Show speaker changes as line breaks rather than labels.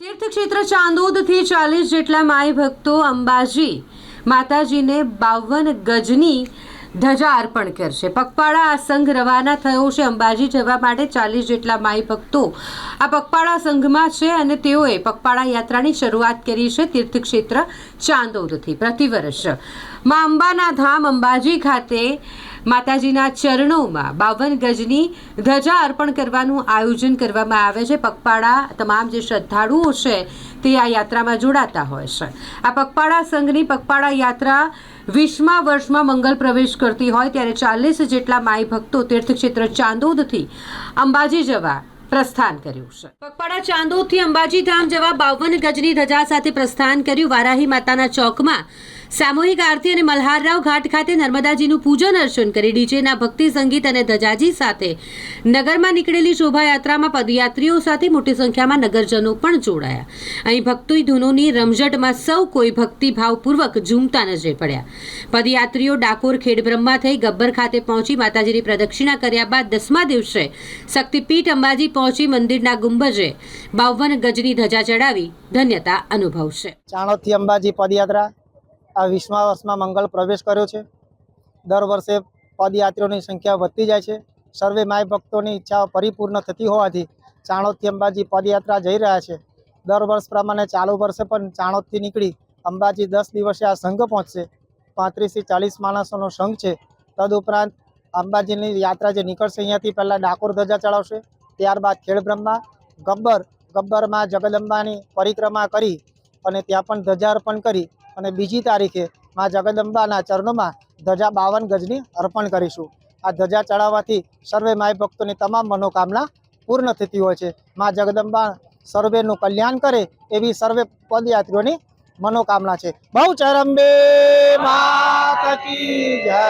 तीर्थक्षेत्र चांदोदથી 40 જેટલા માઈ ભક્તો અંબાજી માતાજીને 52 ગજની ધજા અર્પણ કરશે। પગપાળા આ સંઘ રવાના થયો છે અંબાજી જવા માટે। 40 જેટલા માઈ ભક્તો આ પગપાળા સંઘમાં છે અને તેઓએ પગપાળા યાત્રાની શરૂઆત કરી છે तीर्थक्षेत्र ચાંદોદથી। પ્રતિવર્ષ માં અંબાના ધામ અંબાજી ખાતે માતાજીના ચરણોમાં 52 ગજની ધજા અર્પણ કરવાનું આયોજન કરવામાં આવે છે। પગપાળા તમામ જે શ્રદ્ધાળુઓ છે તે આ યાત્રામાં જોડાતા હોય છે। આ પગપાળા સંઘની પગપાળા યાત્રા 20મા વર્ષમાં મંગલ પ્રવેશ કરતી હોય ત્યારે 40 જેટલા માઈ ભક્તો तीर्थक्षेत्र ચાંદોદથી અંબાજી જવા પ્રસ્થાન કર્યું છે। પગપાળા ચાંદોદથી અંબાજી ધામ જવા 52 ગજની ધજા સાથે પ્રસ્થાન કર્યું। વારાહી માતાના ચોકમાં સામૂહિક આરતી અને મલ્હારરાવ ઘાટ ખાતે નર્મદાજીનું પૂજન અર્ચન કરી ડીજેના ભક્તિ સંગીત અને ધજાજી સાથે નગરમાં નીકળેલી શોભાયાત્રામાં પદયાત્રીઓ સાથે મોટી સંખ્યામાં નગરજનો પણ જોડાયા। અહીં ભક્તિ ધૂનોની રમઝટમાં સૌ કોઈ ભક્તિભાવપૂર્વક ઝૂમતા નજરે પડ્યા। પદયાત્રીઓ ડાકોર ખેડબ્રહ્મા થઈ ગબ્બર ખાતે પહોંચી માતાજીની પ્રદક્ષિણા કર્યા બાદ 10મા દિવસે શક્તિપીઠ અંબાજી પહોંચી મંદિરના ગુંબજે 52 ગજની ધજા ચડાવી ધન્યતા અનુભવશે।
ચાણોદથી અંબાજી પદયાત્રા આ 20મા વર્ષમાં મંગલ પ્રવેશ કર્યો છે। દર વર્ષે પદયાત્રીઓની સંખ્યા વધતી જાય છે। સર્વે માય ભક્તોની ઈચ્છાઓ પરિપૂર્ણ થતી હોવાથી ચાણોદથી અંબાજી પદયાત્રા જઈ રહ્યા છે। દર વર્ષ પ્રમાણે ચાલુ વર્ષે પણ ચાણોદથી નીકળી અંબાજી 10 દિવસે આ સંઘ પહોંચશે। 35 થી 40 માણસોનો સંઘ છે। તદુપરાંત અંબાજીની યાત્રા જે નીકળશે અહીંયાથી પહેલાં ડાકોર ધજા ચડાવશે, ત્યારબાદ ખેડબ્રહ્મા, ગબ્બરમાં જગદંબાની પરિક્રમા કરી અને ત્યાં પણ ધજા અર્પણ કરી અને બીજી તારીખે માં જગદંબાના ચરણોમાં ધજા 52 ગજની અર્પણ કરીશું। આ ધજા ચડાવવાથી સર્વે માય ભક્તોની તમામ મનોકામના પૂર્ણ થતી હોય છે। માં જગદંબા સર્વેનું કલ્યાણ કરે એવી સર્વે પદયાત્રીઓની મનોકામના છે। બહુચર અંબે માતા કી જય।